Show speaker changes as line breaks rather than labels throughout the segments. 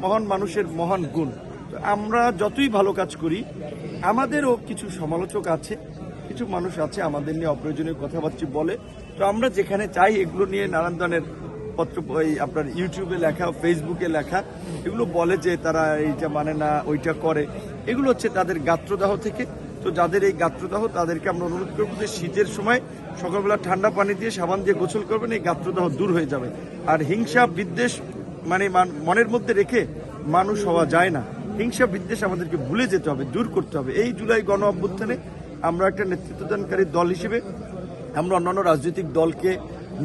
মহান মানুষের মহান গুণ। তো আমরা যতই ভালো কাজ করি, আমাদেরও কিছু সমালোচক আছে, কিছু মানুষ আছে আমাদের নিয়ে অপ্রয়োজনীয় কথাবার্তা বলে। তো আমরা যেখানে চাই এগুলো নিয়ে নানান ধরনের পত্র, আপনার ইউটিউবে লেখা, ফেসবুকে লেখা, এগুলো বলে যে তারা এইটা মানে না, ওইটা করে, এগুলো হচ্ছে তাদের গাত্রদাহ থেকে। তো যাদের এই গাত্রদাহ, তাদেরকে আমরা অনুরোধ করবো যে শীতের সময় সকালবেলা ঠান্ডা পানি দিয়ে সাবান দিয়ে গোসল করবেন, এই গাত্রদাহ দূর হয়ে যাবে। আর হিংসা বিদ্বেষ মানে মনের মধ্যে রেখে মানুষ হওয়া যায় না। হিংসা বিদ্বেষ আমাদেরকে ভুলে যেতে হবে, দূর করতে হবে। এই জুলাই গণ অভ্যুত্থানে আমরা একটা নেতৃত্বদানকারী দল হিসেবে আমরা অন্যান্য রাজনৈতিক দলকে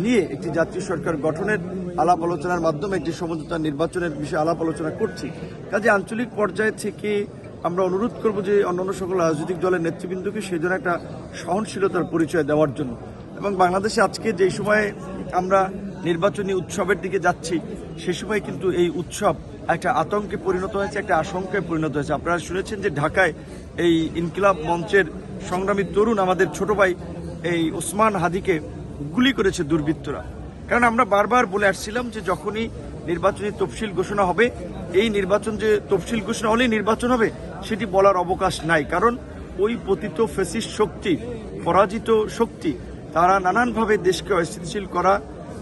নিয়ে একটি জাতীয় সরকার গঠনের আলাপ আলোচনার মাধ্যমে একটি সমঝোতা নির্বাচনের বিষয়ে আলাপ আলোচনা করছি। কাজে আঞ্চলিক পর্যায়ে থেকে আমরা অনুরোধ করব যে অন্যান্য সকল রাজনৈতিক দলের নেতৃবৃন্দকে সেই জন্য একটা সহনশীলতার পরিচয় দেওয়ার জন্য। এবং বাংলাদেশে আজকে যে সময়ে আমরা নির্বাচনী উৎসবের দিকে যাচ্ছি, সে সময় কিন্তু এই উৎসব একটা আতঙ্কে পরিণত হয়েছে, একটা আশঙ্কায় পরিণত হয়েছে। আপনারা শুনেছেন যে ঢাকায় এই ইনকিলাব মঞ্চের সংগ্রামী তরুণ আমাদের ছোট ভাই এই ওসমান হাদিকে গুলি করেছে দুর্বৃত্তরা। কারণ আমরা বারবার বলে আসছিলাম যে যখনই নির্বাচনী তফসিল ঘোষণা হবে, এই নির্বাচন যে তফসিল ঘোষণা হলেই নির্বাচন হবে সেটি বলার অবকাশ নাই। কারণ ওই পতিত ফ্যাসিস্ট শক্তি, পরাজিত শক্তি, তারা নানানভাবে দেশকে অস্থিতিশীল করা,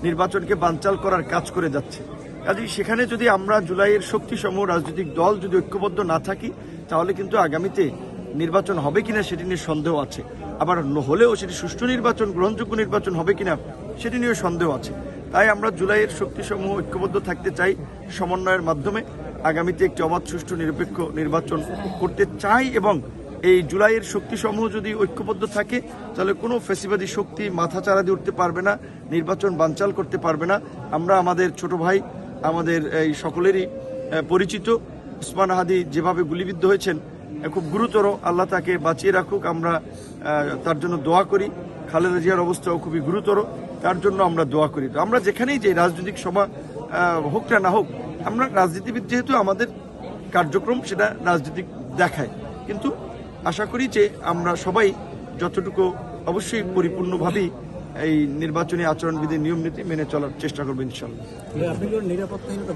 নির্বাচনকে বানচাল করার কাজ করে যাচ্ছে। কাজেই সেখানে যদি আমরা জুলাইয়ের শক্তিসমূহ রাজনৈতিক দল যদি ঐক্যবদ্ধ না থাকি, তাহলে কিন্তু আগামীতে নির্বাচন হবে কিনা সেটি নিয়ে সন্দেহ আছে। আবার হলেও সেটি সুষ্ঠু নির্বাচন, গ্রহণযোগ্য নির্বাচন হবে কিনা সেটি নিয়ে সন্দেহ আছে। তাই আমরা জুলাইয়ের শক্তিসমূহ ঐক্যবদ্ধ থাকতে চাই, সমন্বয়ের মাধ্যমে আগামীতে একটি অবাধ, সুষ্ঠু, নিরপেক্ষ নির্বাচন করতে চাই। এবং এই জুলাইয়ের শক্তিসমূহ যদি ঐক্যবদ্ধ থাকে, তাহলে কোনো ফ্যাসিবাদী শক্তি মাথা চাড়া দিয়ে উঠতে পারবে না, নির্বাচন বানচাল করতে পারবে না। আমরা আমাদের ছোট ভাই, আমাদের এই সকলেরই পরিচিত ওসমান হাদি যেভাবে গুলিবিদ্ধ হয়েছেন, খুব গুরুতর, আল্লাহ তাকে বাঁচিয়ে রাখুক, আমরা তার জন্য দোয়া করি। খালেদা জিয়ার অবস্থাও খুবই গুরুতর, তার জন্য আমরা দোয়া করি। তো আমরা যেখানেই যে রাজনৈতিক সভা হোক না হোক, আমরা রাজনীতিবিদ যেহেতু আমাদের কার্যক্রম সেটা রাজনীতিক দেখায়, কিন্তু আশা করি যে আমরা সবাই যতটুকু অবশ্যই পরিপূর্ণভাবেই এই নির্বাচনী আচরণবিধির নিয়ম নীতি মেনে চলার চেষ্টা করবো ইনশাল্লাহ।
আপনি নিরাপত্তাহীনতা